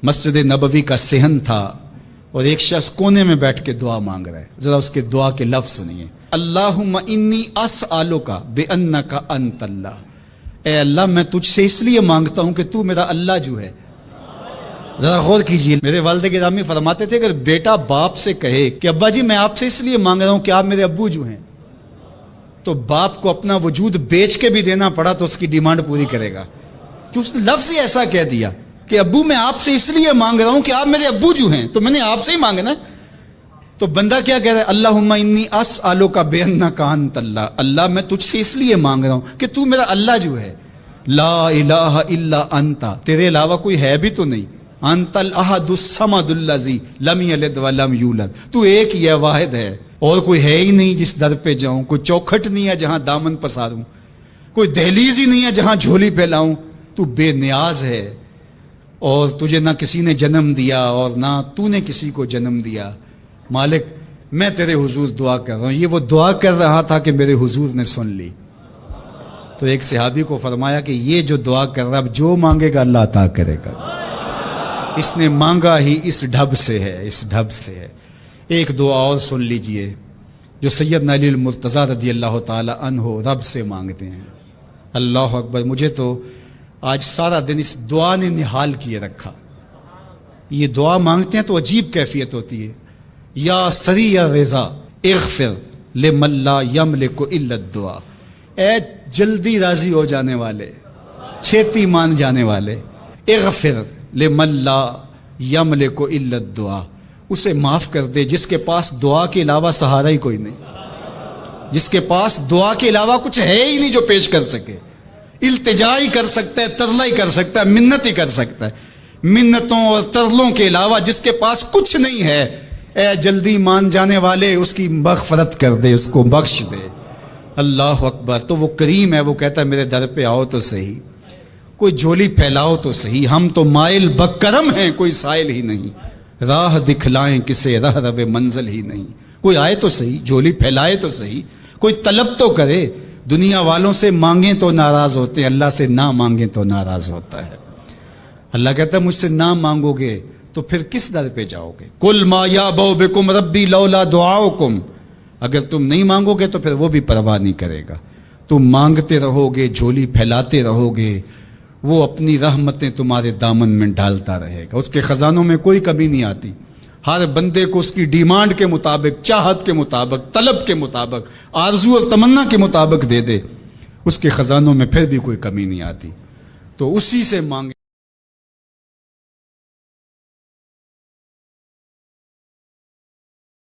مسجد نبوی کا صحن تھا اور ایک شخص کونے میں بیٹھ کے دعا مانگ رہا ہے. ذرا اس کے دعا کے لفظ سنیے. اللہم انی اسألک بانک انت اللہ. اے اللہ میں تجھ سے اس لیے مانگتا ہوں کہ تو میرا اللہ جو ہے. ذرا غور کیجیے. میرے والد گرامی فرماتے تھے کہ بیٹا باپ سے کہے کہ ابا جی میں آپ سے اس لیے مانگ رہا ہوں کہ آپ میرے ابو جو ہیں، تو باپ کو اپنا وجود بیچ کے بھی دینا پڑا تو اس کی ڈیمانڈ پوری کرے گا. جو اس نے لفظ ہی ایسا کہہ دیا کہ ابو میں آپ سے اس لیے مانگ رہا ہوں کہ آپ میرے ابو جو ہیں، تو میں نے آپ سے ہی مانگنا. تو بندہ کیا کہہ رہا ہے؟ اللہم انی اسألک بانک انت اللہ. اللہ میں تجھ سے اس لیے مانگ رہا ہوں کہ تو میرا اللہ جو ہے. لا الہ الا انت، تیرے علاوہ کوئی ہے بھی تو نہیں. انت الاحد الصمد الذی لم یلد ولم یولد. تو ایک ہی ہے، واحد ہے، اور کوئی ہے ہی نہیں جس در پہ جاؤں. کوئی چوکھٹ نہیں ہے جہاں دامن پساروں، کوئی دہلیز ہی نہیں ہے جہاں جھولی پھیلاؤں. تو بے نیاز ہے اور تجھے نہ کسی نے جنم دیا اور نہ تو نے کسی کو جنم دیا. مالک میں تیرے حضور دعا کر رہا ہوں. یہ وہ دعا کر رہا تھا کہ میرے حضور نے سن لی. تو ایک صحابی کو فرمایا کہ یہ جو دعا کر رہا اب جو مانگے گا اللہ عطا کرے گا. اس نے مانگا ہی اس ڈھب سے ہے، اس ڈھب سے ہے. ایک دعا اور سن لیجئے جو سیدنا علی المرتضیٰ رضی اللہ تعالی عنہ رب سے مانگتے ہیں. اللہ اکبر. مجھے تو آج سارا دن اس دعا نے نحال کیے رکھا. یہ دعا مانگتے ہیں تو عجیب کیفیت ہوتی ہے. یا سریع الرضا اغفر لمن لا یملک الا الدعاء. اے جلدی راضی ہو جانے والے، چھیتی مان جانے والے، اغفر لمن لا یملک الا الدعاء. اسے معاف کر دے جس کے پاس دعا کے علاوہ سہارا ہی کوئی نہیں، جس کے پاس دعا کے علاوہ کچھ ہے ہی نہیں جو پیش کر سکے. التجا ہی کر سکتا ہے، ترلا ہی کر سکتا ہے، منت ہی کر سکتا ہے. منتوں اور ترلوں کے علاوہ جس کے پاس کچھ نہیں ہے، اے جلدی مان جانے والے اس کی مغفرت کر دے، اس کو بخش دے. اللہ اکبر. تو وہ کریم ہے، وہ کہتا ہے میرے در پہ آؤ تو صحیح، کوئی جھولی پھیلاؤ تو صحیح. ہم تو مائل بکرم ہیں، کوئی سائل ہی نہیں. راہ دکھلائیں کسے راہ رو منزل ہی نہیں. کوئی آئے تو صحیح، جھولی پھیلائے تو صحیح، کوئی طلب تو کرے. دنیا والوں سے مانگیں تو ناراض ہوتے ہیں، اللہ سے نہ مانگیں تو ناراض ہوتا ہے. اللہ کہتا ہے مجھ سے نہ مانگو گے تو پھر کس در پہ جاؤ گے؟ قل ما یعبؤ بکم ربی لولا دعاؤکم. اگر تم نہیں مانگو گے تو پھر وہ بھی پرواہ نہیں کرے گا. تم مانگتے رہو گے، جھولی پھیلاتے رہو گے، وہ اپنی رحمتیں تمہارے دامن میں ڈالتا رہے گا. اس کے خزانوں میں کوئی کمی نہیں آتی. ہر بندے کو اس کی ڈیمانڈ کے مطابق، چاہت کے مطابق، طلب کے مطابق، آرزو اور تمنا کے مطابق دے دے. اس کے خزانوں میں پھر بھی کوئی کمی نہیں آتی. تو اسی سے مانگے.